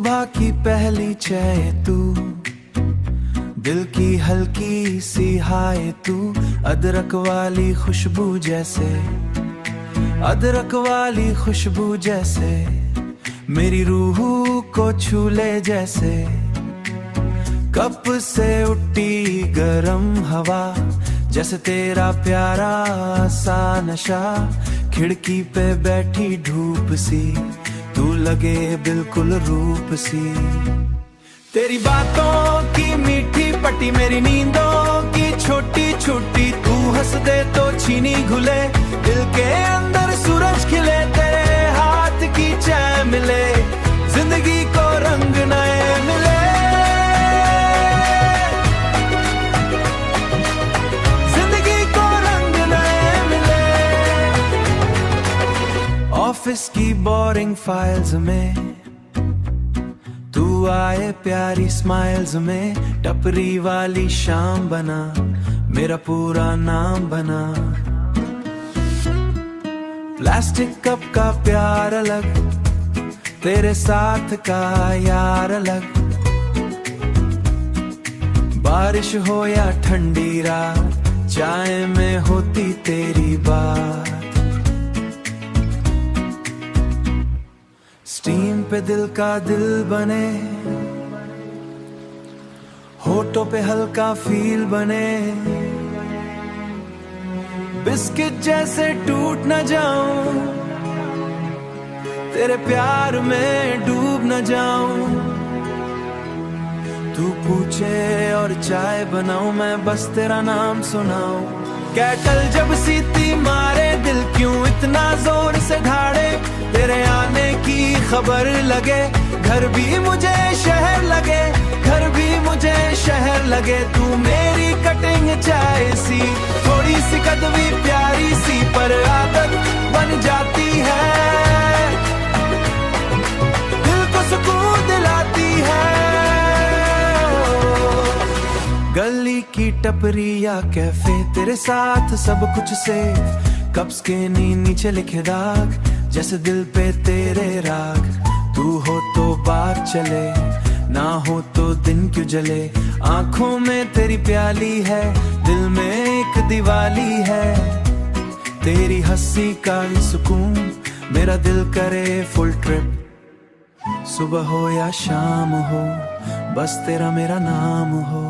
सुबह की पहली चाय तू, दिल की हल्की सी हाय तू, अदरक वाली खुशबू जैसे, अदरक वाली खुशबू जैसे, मेरी रूह को छू ले जैसे। कप से उठी गरम हवा, जैसे तेरा प्यारा सा नशा, खिड़की पे बैठी धूप सी, तू लगे बिल्कुल रूप सी। तेरी बातों की मीठी पट्टी, मेरी नींदों की छोटी छोटी, तू हंस दे तो चीनी घुले, दिल के अंदर सूरज खिले, तेरे हाथ की चाय मिले, जिंदगी को रंग नए मिले। ऑफिस की बोरिंग फाइल्स में तू आए प्यारी स्माइल्स में, टपरी वाली शाम बना, मेरा पूरा नाम बना। प्लास्टिक कप का प्यार अलग, तेरे साथ का यार अलग, बारिश हो या ठंडी रात, चाय में होती तेरी बात। स्टीम पे दिल का दिल बने, होठों पे हल्का फील बने, बिस्किट जैसे टूट न जाऊं, तेरे प्यार में डूब न जाऊं। तू पूछे और चाय बनाऊं, मैं बस तेरा नाम सुनाऊं। कैटल जब सीटी मारे, दिल क्यों इतना जोर से ढाड़े, तेरे आने की खबर लगे, घर भी मुझे शहर लगे, घर भी मुझे शहर लगे। तू मेरी कटिंग चाय सी, थोड़ी सी कदवी प्यारी सी, पर आदत बन जाती है, दिल को सुकून दिलाती है। गली की टपरी या कैफे, तेरे साथ सब कुछ से, कप्स के नीचे लिखे दाग, जैसे दिल पे तेरे राग। तू हो तो बात चले, ना हो तो दिन क्यों जले, आंखों में तेरी प्याली है, दिल में एक दिवाली है। तेरी हंसी का ही सुकून, मेरा दिल करे फुल ट्रिप, सुबह हो या शाम हो, बस तेरा मेरा नाम हो।